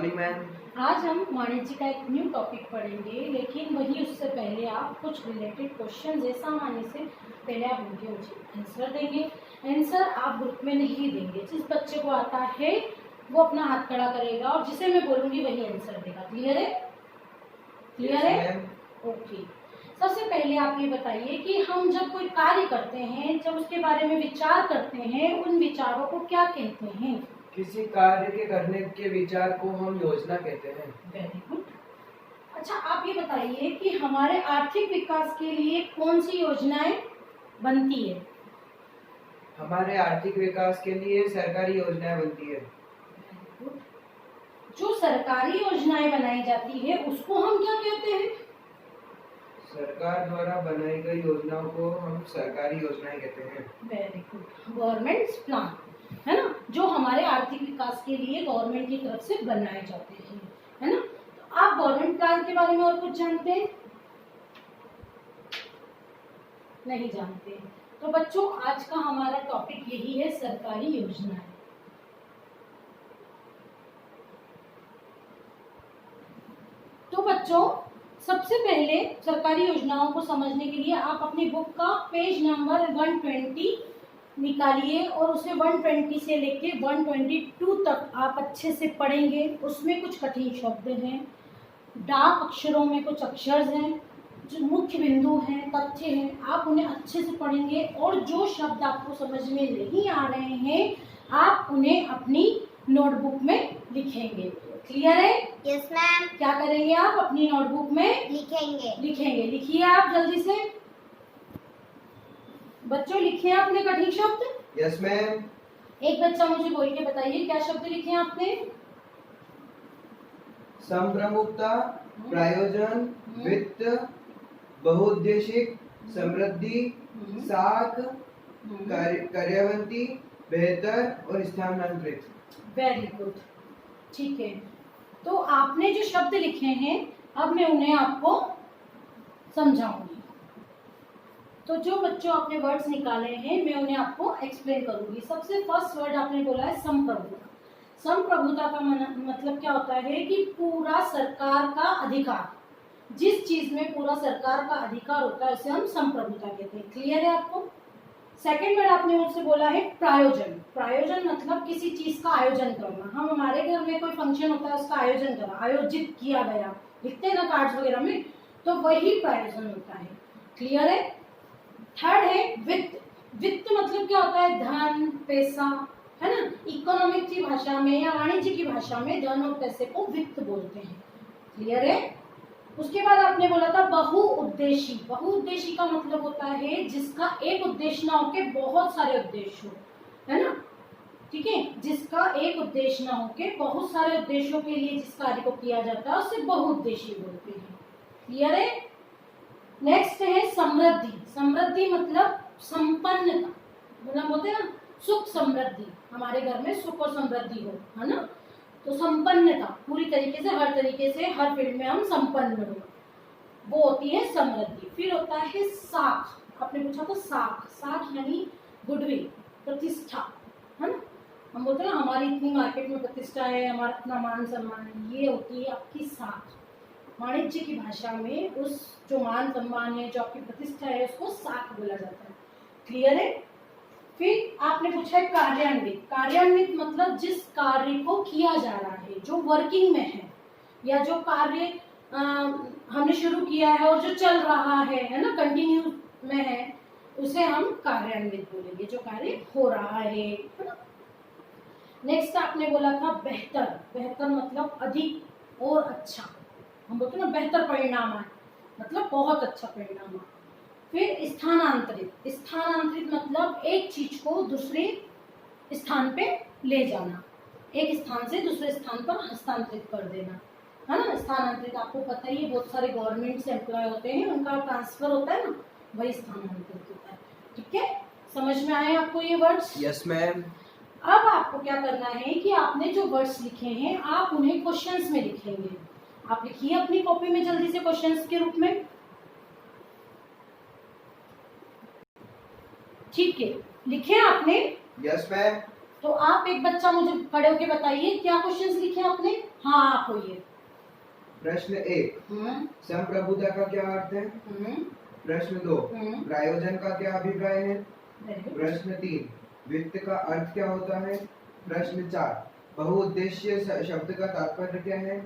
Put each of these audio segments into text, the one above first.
Morning ma'am. आज हम वाणिज्य का एक न्यू टॉपिक पढ़ेंगे, लेकिन वही उससे पहले आप कुछ रिलेटेड क्वेश्चन है सामान्य से पहले आप उनके मुझे आंसर देंगे। आंसर आप ग्रुप में नहीं देंगे, जिस बच्चे को आता है वो अपना हाथ खड़ा करेगा और जिसे मैं बोलूँगी वही आंसर देगा। क्लियर है? क्लियर है? ओके। सबसे पहले आप ये बताइए कि हम जब कोई कार्य करते हैं, जब उसके बारे में विचार करते हैं, उन विचारों को क्या कहते हैं? किसी कार्य के करने के विचार को हम योजना कहते हैं। Very good. अच्छा, आप ये बताइए कि हमारे आर्थिक विकास के लिए कौन सी योजनाएं बनती है? हमारे आर्थिक विकास के लिए सरकारी योजनाएं बनती है। Very good. जो सरकारी योजनाएं बनाई जाती है उसको हम क्या कहते हैं? सरकार द्वारा बनाई गई योजनाओं को हम सरकारी योजनाएं कहते हैं। Very good. गवर्नमेंट प्लान, है ना, जो हमारे आर्थिक विकास के लिए गवर्नमेंट की तरफ से बनाए जाते हैं, है ना। तो आप गवर्नमेंट प्लान के बारे में और कुछ जानते हैं? नहीं जानते। तो बच्चों, आज का हमारा टॉपिक यही है, सरकारी योजनाएं। तो बच्चों, सबसे पहले सरकारी योजनाओं को समझने के लिए आप अपनी बुक का पेज नंबर 120 निकालिए और उसे 120 से लेके 122 तक आप अच्छे से पढ़ेंगे। उसमें कुछ कठिन शब्द हैं, डार्क अक्षरों में कुछ अक्षर हैं, जो मुख्य बिंदु हैं, तथ्य हैं, आप उन्हें अच्छे से पढ़ेंगे और जो शब्द आपको समझ में नहीं आ रहे हैं आप उन्हें अपनी नोटबुक में लिखेंगे। क्लियर है? Yes ma'am. क्या करेंगे आप? अपनी नोटबुक में लिखेंगे। लिखिए आप जल्दी से। बच्चों, लिखिए आपने कठिन शब्द। Yes ma'am. एक बच्चा मुझे बोल के बताइए क्या शब्द लिखे आपने? संप्रमुखता, प्रायोजन, वित्त, बहुउद्देशिक, समृद्धि, साख, कार्यान्वित, बेहतर और स्थानांतरित। वेरी गुड, ठीक है। तो आपने जो शब्द लिखे हैं अब मैं उन्हें आपको समझाऊंगी। तो जो बच्चों आपने वर्ड्स निकाले हैं मैं उन्हें आपको एक्सप्लेन करूंगी। सबसे फर्स्ट वर्ड आपने बोला है संप्रभुता। संप्रभुता का मतलब क्या होता है कि पूरा सरकार का अधिकार, जिस चीज में पूरा सरकार का अधिकार होता है उसे हम संप्रभुता कहते हैं। क्लियर है आपको? सेकेंड वर्ड आपने मुझसे बोला है प्रायोजन। प्रायोजन मतलब किसी चीज का आयोजन करना। हम हमारे घर में कोई फंक्शन होता है उसका आयोजन करना, आयोजित किया गया, लिखते हैं ना कार्ड्स वगैरह में, तो वही प्रायोजन होता है। क्लियर है? थर्ड है वित्त। वित्त मतलब क्या होता है? धन, पैसा, है ना। इकोनॉमिक की भाषा में या वाणिज्य की भाषा में धन और पैसे को वित्त बोलते हैं। क्लियर है? उसके बाद आपने बोला था बहुउद्देशी। बहुउद्देशी का मतलब होता है जिसका एक उद्देश्य ना होके बहुत सारे उद्देश्य हो, है ना। ठीक है, जिसका एक उद्देश्य ना होके बहुत सारे उद्देश्यों के लिए जिस कार्य को किया जाता है उसे बहुउद्देशी बोलते हैं। क्लियर है? नेक्स्ट है समृद्धि। समृद्धि मतलब संपन्नता, मतलब बोलते हैं ना सुख समृद्धि, हमारे घर में सुख और समृद्धि हो, है ना। तो संपन्नता, पूरी तरीके से हर तरीके से हर फील्ड में हम संपन्न हो, वो होती है समृद्धि। फिर होता है साख। आपने पूछा था साख। साख यानी गुडविल, प्रतिष्ठा, है ना। हम बोलते हैं ना हमारी इतनी मार्केट में प्रतिष्ठा है, हमारा इतना मान सम्मान है, ये होती है आपकी साख। वाणिज्य की भाषा में उस जो मान सम्मान है, जो आपकी प्रतिष्ठा है, उसको साख बोला जाता है। क्लियर है? फिर आपने पूछा है कार्यान्वित। कार्यान्वित मतलब जिस कार्य को किया जा रहा है, जो वर्किंग में है, या जो कार्य हमने शुरू किया है और जो चल रहा है ना, कंटिन्यू में है, उसे हम कार्यान्वित बोलेंगे, जो कार्य हो रहा है ना। नेक्स्ट आपने बोला था बेहतर। बेहतर मतलब अधिक और अच्छा। हम बोलते हैं ना बेहतर परिणाम है, मतलब बहुत अच्छा परिणाम है। फिर स्थानांतरित। स्थानांतरित मतलब एक चीज को दूसरे स्थान पे ले जाना, एक स्थान से दूसरे स्थान पर हस्तांतरित कर देना, है ना। स्थानांतरित आपको पता ही है, बहुत सारे गवर्नमेंट से एम्प्लॉय होते हैं, उनका ट्रांसफर होता है ना, वही स्थानांतरित होता है। ठीक है, समझ में आए आपको ये वर्ड्स? Yes ma'am. अब आपको क्या करना है कि आपने जो वर्ड्स लिखे हैं आप उन्हें क्वेश्चंस में लिखेंगे। आप लिखिए अपनी कॉपी में जल्दी से क्वेश्चंस के रूप में। ठीक है, लिखे आपने? Yes ma'am. तो आप एक बच्चा मुझे खड़े होके बताइए क्या क्वेश्चंस लिखे आपने। हाँ आप होइए। प्रश्न 1, संप्रभुता का क्या अर्थ है? प्रश्न 2, प्रायोजन का क्या अभिप्राय है? प्रश्न 3, वित्त का अर्थ क्या होता है? प्रश्न 4, बहुउद्देशीय शब्द का तात्पर्य क्या है?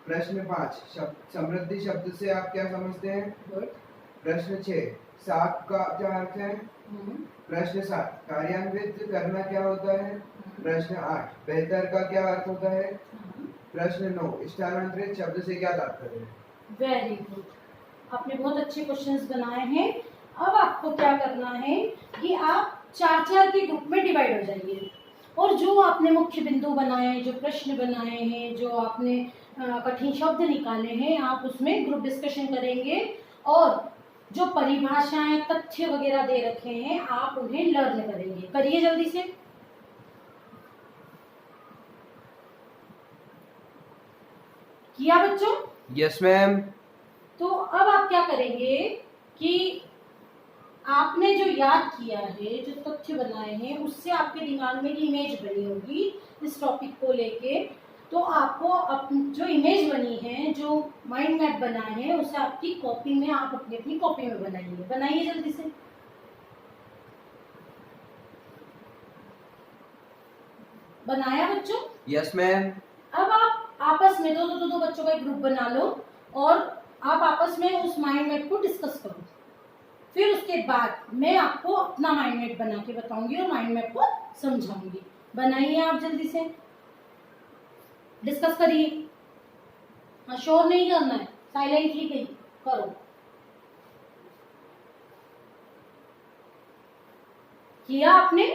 प्रश्न 5, समृद्धि शब्द से आप क्या समझते हैं? प्रश्न 6, सात का क्या अर्थ है? प्रश्न 7, कार्यान्वित करना क्या होता है? प्रश्न 8, बेहतर का क्या अर्थ होता है? प्रश्न 9, स्थानांतरित शब्द से क्या तात्पर्य है? वेरी गुड, आपने बहुत अच्छे क्वेश्चंस बनाए हैं। अब आपको क्या करना है कि आप 4-4 के ग्रुप में डिवाइड हो जाइए और जो आपने मुख्य बिंदु बनाए, जो प्रश्न बनाए हैं, जो आपने कठिन शब्द निकाले हैं, आप उसमें ग्रुप डिस्कशन करेंगे और जो परिभाषाएं, तथ्य वगैरह दे रखे हैं आप उन्हें लर्न करेंगे। करिए जल्दी से। किया बच्चों? Yes ma'am. तो अब आप क्या करेंगे कि आपने जो याद किया है, जो तथ्य बनाए हैं, उससे आपके दिमाग में इमेज बनी होगी इस टॉपिक को लेके। तो आपको जो इमेज बनी है, जो माइंड मैप बना है, उसे आपकी कॉपी में, आप अपनी कॉपी में बनाइए। बनाइए जल्दी से। बनाया बच्चों? Yes ma'am. अब आप आपस में दो बच्चों का एक ग्रुप बना लो और आप आपस में उस माइंड मैप को डिस्कस करो। फिर उसके बाद मैं आपको अपना माइंड मैप बना के बताऊंगी और माइंड मैप को समझाऊंगी। बनाइए आप जल्दी से, डिस्कस करिए। हाँ, शोर नहीं करना है, साइलेंटली कहीं करो। किया आपने?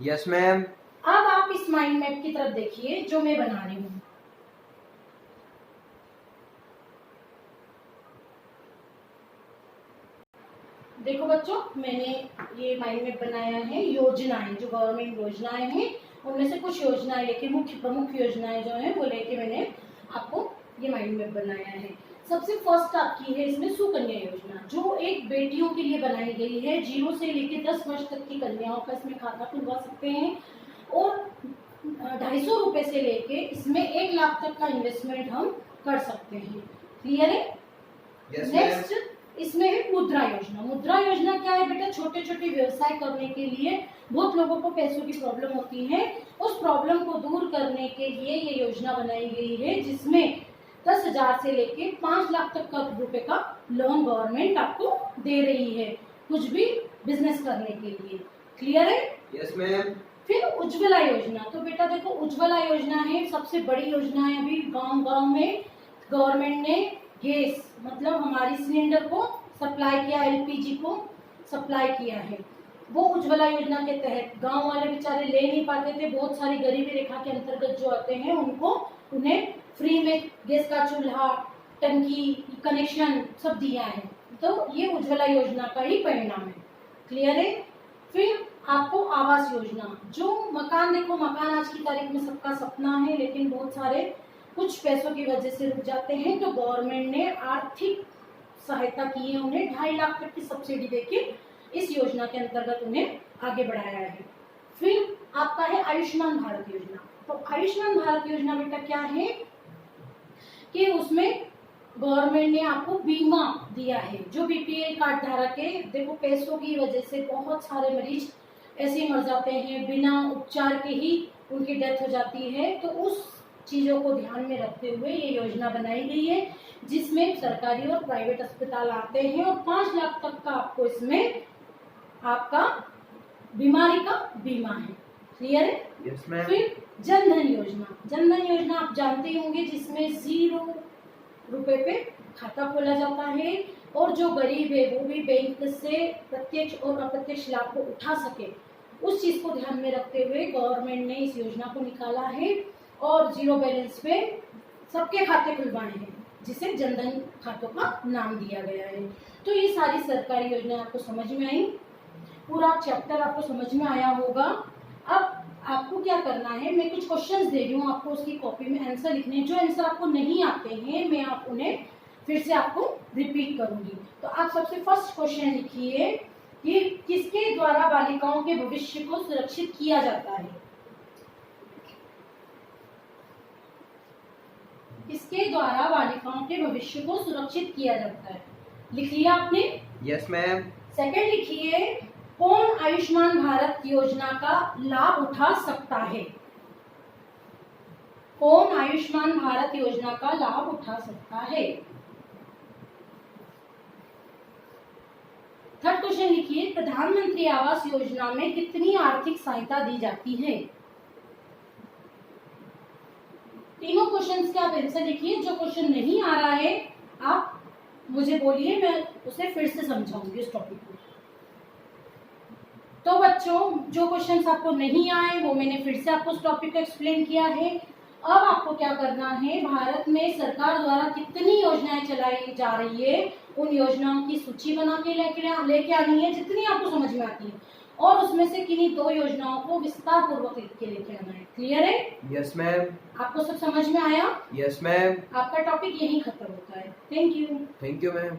Yes ma'am. अब आप इस माइंड मैप की तरफ देखिए जो मैं बना रही हूँ। देखो बच्चों, मैंने ये माइंड मैप बनाया है। योजनाएं, जो गवर्नमेंट योजनाएं हैं, उनमें से कुछ योजनाएं लेके, मुख्य प्रमुख योजनाएं जो हैं वो लेके मैंने आपको ये माइंड मैप बनाया है। सबसे फर्स्ट आपकी है इसमें सुकन्या योजना, जो एक बेटियों के लिए बनाई गई है। 0 से लेके 10 वर्ष तक की कन्याओं का इसमें खाता खुलवा सकते हैं और 250 रुपए से लेके इसमें 1 लाख तक का इन्वेस्टमेंट हम कर सकते हैं। क्लियर है? नेक्स्ट इसमें है मुद्रा योजना। मुद्रा योजना क्या है बेटा? छोटे छोटे व्यवसाय करने के लिए बहुत लोगों को पैसों की प्रॉब्लम होती है। उस प्रॉब्लम को दूर करने के लिए ये योजना बनाई गई है, जिसमें 10,000 से लेके 5 लाख तक का रुपए का लोन गवर्नमेंट आपको दे रही है कुछ भी बिजनेस करने के लिए। क्लियर है? Yes ma'am. फिर उज्ज्वला योजना। तो बेटा देखो, उज्ज्वला योजना है सबसे बड़ी योजना है। अभी गांव गांव में गवर्नमेंट ने गैस, मतलब हमारी सिलेंडर को सप्लाई किया, एलपीजी को सप्लाई किया है। वो उज्ज्वला योजना के तहत गांव वाले बेचारे ले नहीं पाते थे, बहुत सारी गरीबी रेखा के अंतर्गत जो आते हैं उन्हें फ्री में गैस का चूल्हा, टंकी, कनेक्शन सब दिया है। तो ये उज्ज्वला योजना का ही परिणाम है। क्लियर है? फिर आपको आवास योजना, जो मकान, देखो मकान आज की तारीख में सबका सपना है, लेकिन बहुत सारे कुछ पैसों की वजह से रुक जाते हैं। तो गवर्नमेंट ने आर्थिक सहायता की है, उन्हें 2.5 लाख तक की सब्सिडी देके इस योजना के अंतर्गत उन्हें आगे बढ़ाया है। फिर आपका है आयुष्मान भारत योजना। तो आयुष्मान भारत योजना बेटा क्या है कि उसमें गवर्नमेंट ने आपको बीमा दिया है। जो बीपीएल कार्ड धारक है, देखो पैसों की वजह से बहुत सारे मरीज ऐसे मर जाते हैं, बिना उपचार के ही उनकी डेथ हो जाती है। तो उस चीजों को ध्यान में रखते हुए ये योजना बनाई गई है, जिसमें सरकारी और प्राइवेट अस्पताल आते हैं और 5 लाख तक का आपको इसमें आपका बीमारी का बीमा है। क्लियर है? Yes ma'am. फिर जनधन योजना। जनधन योजना आप जानते होंगे, जिसमें 0 रुपए पे खाता खोला जाता है और जो गरीब है वो भी बैंक से प्रत्यक्ष और अप्रत्यक्ष लाभ को उठा सके, उस चीज को ध्यान में रखते हुए गवर्नमेंट ने इस योजना को निकाला है और 0 बैलेंस पे सबके खाते खुलवाए हैं, जिसे जनधन खातों का नाम दिया गया है। तो ये सारी सरकारी योजना आपको समझ में आई, पूरा चैप्टर आपको समझ में आया होगा। अब आपको क्या करना है, मैं कुछ क्वेश्चंस दे रही हूँ आपको, उसकी कॉपी में आंसर लिखने हैं। जो आंसर आपको नहीं आते हैं मैं आप उन्हें फिर से आपको रिपीट करूंगी। तो आप सबसे फर्स्ट क्वेश्चन लिखिए कि किसके द्वारा बालिकाओं के भविष्य को सुरक्षित किया जाता है। किसके द्वारा बालिकाओं के भविष्य को सुरक्षित किया जाता है? लिख लिया आपने? Yes ma'am. सेकंड लिखिए, कौन आयुष्मान भारत योजना का लाभ उठा सकता है? कौन आयुष्मान भारत योजना का लाभ उठा सकता है? थर्ड क्वेश्चन लिखिए, प्रधानमंत्री आवास योजना में कितनी आर्थिक सहायता दी जाती है? तीनों क्वेश्चंस के आप आंसर लिखिए। जो क्वेश्चन नहीं आ रहा है आप मुझे बोलिए, मैं उसे फिर से समझाऊंगी इस टॉपिक को। तो बच्चों, जो क्वेश्चंस आपको नहीं आए वो मैंने फिर से आपको इस टॉपिक को एक्सप्लेन किया है। अब आपको क्या करना है, भारत में सरकार द्वारा कितनी योजनाएं चलाई जा रही है उन योजनाओं की सूची बना के लेके आनी है, जितनी आपको समझ में आती है, और उसमें से किन्हीं 2 योजनाओं को विस्तार पूर्वक लिख के लेके आना है। क्लियर है? Yes ma'am. आपको सब समझ में आया? Yes ma'am. आपका टॉपिक यही खत्म होता है। Thank you. Thank you ma'am.